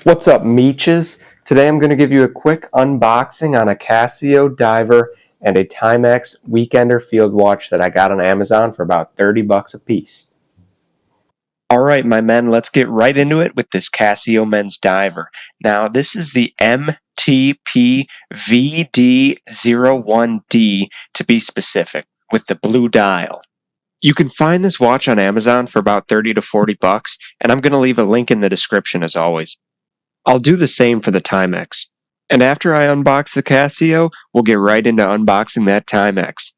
What's up, Meeches? Today I'm going to give you a quick unboxing on a Casio diver and a Timex Weekender field watch that I got on Amazon for about 30 bucks a piece. Alright, my men, let's get right into it with this Casio men's diver. Now, this is the MTPVD01D to be specific, with the blue dial. You can find this watch on Amazon for about 30 to 40 bucks, and I'm going to leave a link in the description as always. I'll do the same for the Timex. And after I unbox the Casio, we'll get right into unboxing that Timex.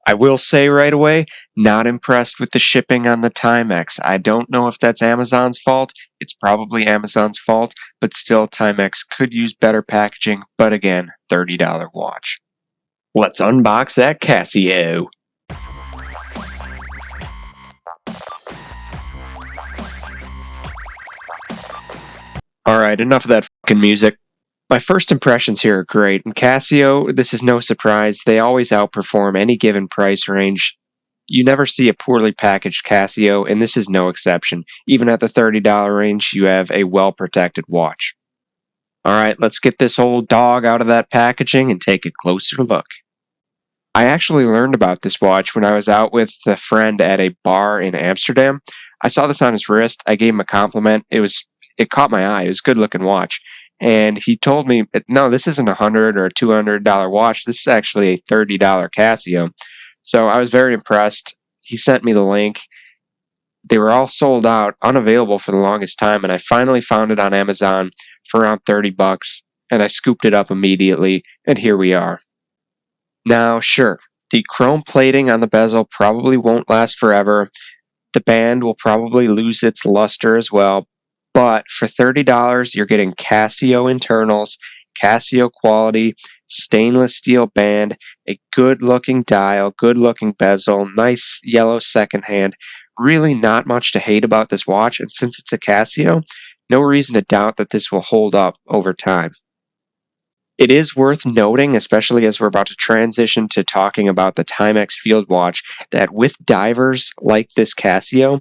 I will say right away, not impressed with the shipping on the Timex. I don't know if that's Amazon's fault. It's probably Amazon's fault, but still Timex could use better packaging, but again, $30 watch. Let's unbox that Casio. Alright, enough of that fucking music. My first impressions here are great, and Casio, this is no surprise, they always outperform any given price range. You never see a poorly packaged Casio, and this is no exception. Even at the $30 range, you have a well-protected watch. Alright, let's get this old dog out of that packaging and take a closer look. I actually learned about this watch when I was out with a friend at a bar in Amsterdam. I saw this on his wrist, I gave him a compliment, it caught my eye. It was a good-looking watch. And he told me, no, this isn't a $100 or a $200 watch. This is actually a $30 Casio. So I was very impressed. He sent me the link. They were all sold out, unavailable for the longest time, and I finally found it on Amazon for around 30 bucks, and I scooped it up immediately, and here we are. Now, sure, the chrome plating on the bezel probably won't last forever. The band will probably lose its luster as well. But for $30, you're getting Casio internals, Casio quality, stainless steel band, a good-looking dial, good-looking bezel, nice yellow second hand. Really not much to hate about this watch, and since it's a Casio, no reason to doubt that this will hold up over time. It is worth noting, especially as we're about to transition to talking about the Timex field watch, that with divers like this Casio,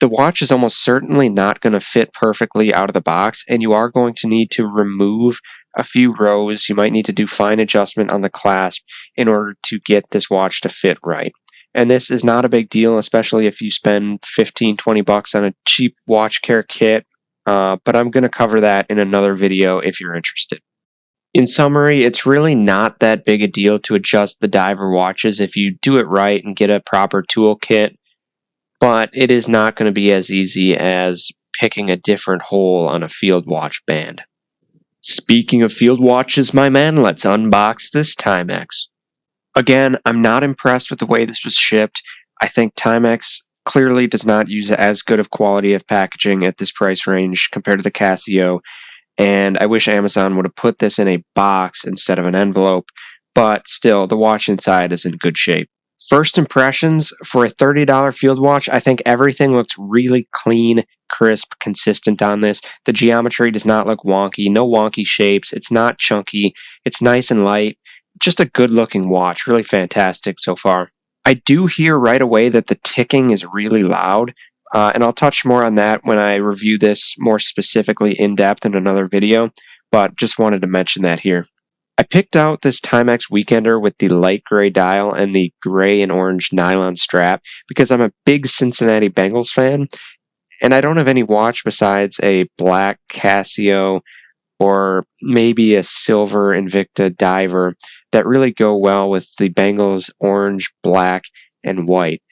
the watch is almost certainly not going to fit perfectly out of the box, and you are going to need to remove a few rows. You might need to do fine adjustment on the clasp in order to get this watch to fit right. And this is not a big deal, especially if you spend 15, 20 bucks on a cheap watch care kit, but I'm going to cover that in another video if you're interested. In summary, it's really not that big a deal to adjust the diver watches if you do it right and get a proper toolkit. But it is not going to be as easy as picking a different hole on a field watch band. Speaking of field watches, my man, let's unbox this Timex. Again, I'm not impressed with the way this was shipped. I think Timex clearly does not use as good of quality of packaging at this price range compared to the Casio, and I wish Amazon would have put this in a box instead of an envelope, but still, the watch inside is in good shape. First impressions for a $30 field watch, I think everything looks really clean, crisp, consistent on this. The geometry does not look wonky, no wonky shapes, it's not chunky, it's nice and light. Just a good looking watch, really fantastic so far. I do hear right away that the ticking is really loud, and I'll touch more on that when I review this more specifically in depth in another video, but just wanted to mention that here. I picked out this Timex Weekender with the light gray dial and the gray and orange nylon strap because I'm a big Cincinnati Bengals fan, and I don't have any watch besides a black Casio or maybe a silver Invicta diver that really go well with the Bengals orange, black, and white.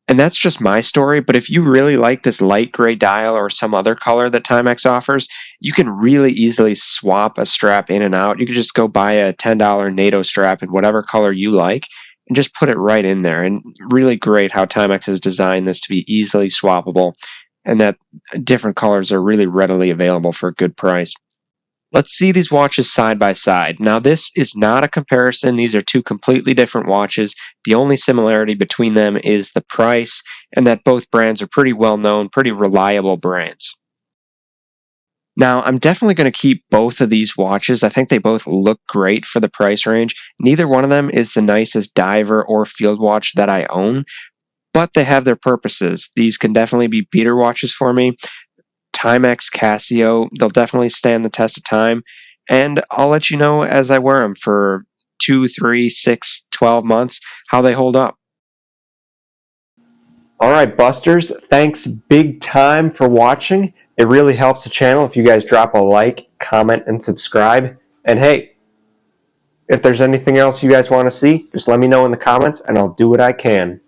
And that's just my story, but if you really like this light gray dial or some other color that Timex offers, you can really easily swap a strap in and out. You can just go buy a $10 NATO strap in whatever color you like and just put it right in there. And really great how Timex has designed this to be easily swappable and that different colors are really readily available for a good price. Let's see these watches side by side. Now, this is not a comparison. These are two completely different watches. The only similarity between them is the price, and that both brands are pretty well-known, pretty reliable brands. Now, I'm definitely going to keep both of these watches. I think they both look great for the price range. Neither one of them is the nicest diver or field watch that I own, but they have their purposes. These can definitely be beater watches for me. Timex Casio. They'll definitely stand the test of time, and I'll let you know as I wear them for 2, 3, 6, 12 months how they hold up. All right, Busters, thanks big time for watching. It really helps the channel if you guys drop a like, comment, and subscribe. And hey, if there's anything else you guys want to see, just let me know in the comments and I'll do what I can.